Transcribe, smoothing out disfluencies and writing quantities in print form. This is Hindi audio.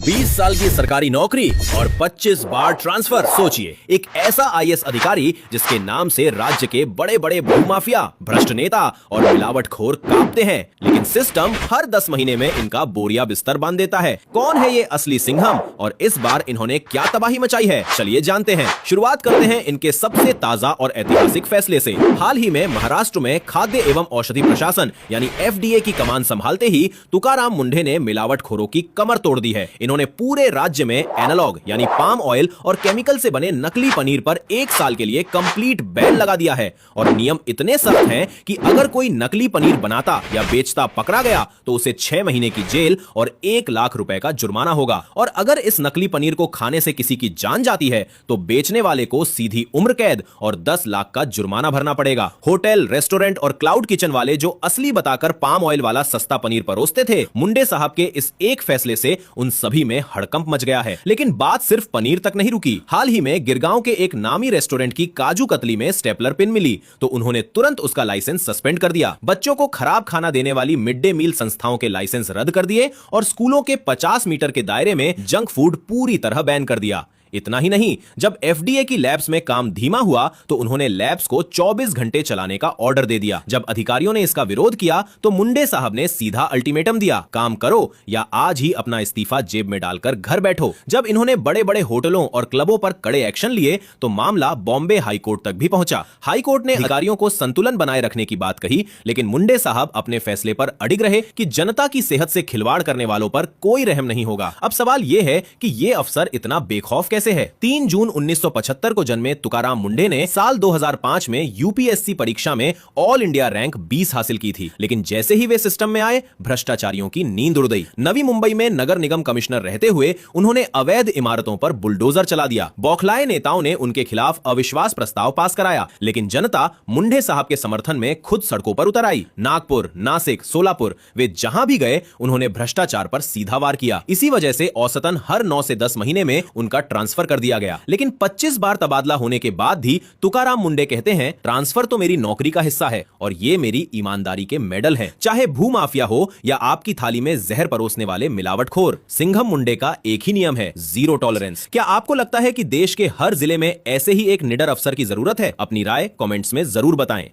20 साल की सरकारी नौकरी और 25 बार ट्रांसफर। सोचिए, एक ऐसा आईएएस अधिकारी जिसके नाम से राज्य के बड़े बड़े भूमाफिया, भ्रष्ट नेता और मिलावटखोर कांपते हैं, लेकिन सिस्टम हर 10 महीने में इनका बोरिया बिस्तर बांध देता है। कौन है ये असली सिंघम और इस बार इन्होंने क्या तबाही मचाई है, चलिए जानते हैं। शुरुआत करते हैं इनके सबसे ताजा और ऐतिहासिक फैसले से। हाल ही में महाराष्ट्र में खाद्य एवं औषधि प्रशासन यानी एफडीए की कमान संभालते ही तुकाराम मुंढे ने मिलावटखोरों की कमर तोड़ दी है। इन्होंने पूरे राज्य में एनालॉग यानी पाम ऑयल और केमिकल से बने नकली पनीर पर 1 साल के लिए कंप्लीट बैन लगा दिया है और नियम इतने सख्त हैं कि अगर कोई नकली पनीर बनाता या बेचता पकड़ा गया तो उसे 6 महीने की जेल और 1 लाख रुपए का जुर्माना होगा। और अगर इस नकली पनीर को खाने से किसी की जान जाती है तो बेचने वाले को सीधी उम्र कैद और 10 लाख का जुर्माना भरना पड़ेगा। होटल, रेस्टोरेंट और क्लाउड किचन वाले जो असली बताकर पाम ऑयल वाला सस्ता पनीर परोसते थे, मुंडे साहब के इस एक फैसले से उन सभी में हड़कंप मच गया है। लेकिन बात सिर्फ पनीर तक नहीं रुकी। हाल ही में गिरगांव के एक नामी रेस्टोरेंट की काजू कतली में स्टेपलर पिन मिली तो उन्होंने तुरंत उसका लाइसेंस सस्पेंड कर दिया। बच्चों को खराब खाना देने वाली मिड डे मील संस्थाओं के लाइसेंस रद्द कर दिए और स्कूलों के 50 मीटर के दायरे में जंक फूड पूरी तरह बैन कर दिया। इतना ही नहीं, जब एफडीए की लैब्स में काम धीमा हुआ तो उन्होंने लैब्स को 24 घंटे चलाने का ऑर्डर दे दिया। जब अधिकारियों ने इसका विरोध किया तो मुंडे साहब ने सीधा अल्टीमेटम दिया, काम करो या आज ही अपना इस्तीफा जेब में डालकर घर बैठो। जब इन्होंने बड़े बड़े होटलों और क्लबों पर कड़े एक्शन लिए तो मामला बॉम्बे हाईकोर्ट तक भी पहुंचा। हाईकोर्ट ने अधिकारियों को संतुलन बनाए रखने की बात कही, लेकिन मुंडे साहब अपने फैसले पर अडिग रहे कि जनता की सेहत से खिलवाड़ करने वालों पर कोई रहम नहीं होगा। अब सवाल यह है कि ये अफसर इतना बेखौफ कैसे है। 3 जून 1975 को जन्मे तुकाराम मुंडे ने साल 2005 में यूपीएससी परीक्षा में ऑल इंडिया रैंक 20 हासिल की थी, लेकिन जैसे ही वे सिस्टम में आए भ्रष्टाचारियों की नींद उड़ गई। नवी मुंबई में नगर निगम कमिश्नर रहते हुए उन्होंने अवैध इमारतों पर बुलडोजर चला दिया। बौखलाए नेताओं ने उनके खिलाफ अविश्वास प्रस्ताव पास कराया, लेकिन जनता मुंडे साहब के समर्थन में खुद सड़कों पर उतर आई। नागपुर, नासिक, सोलापुर, वे जहां भी गए उन्होंने भ्रष्टाचार पर सीधा वार किया। इसी वजह से औसतन हर 9 से 10 महीने में उनका ट्रांसफर कर दिया गया। लेकिन 25 बार तबादला होने के बाद भी तुकाराम मुंडे कहते हैं, ट्रांसफर तो मेरी नौकरी का हिस्सा है और ये मेरी ईमानदारी के मेडल हैं। चाहे भूमाफिया हो या आपकी थाली में जहर परोसने वाले मिलावटखोर, सिंघम मुंडे का एक ही नियम है, जीरो टॉलरेंस। क्या आपको लगता है कि देश के हर जिले में ऐसे ही एक निडर अफसर की जरूरत है? अपनी राय कमेंट्स में जरूर बताएं।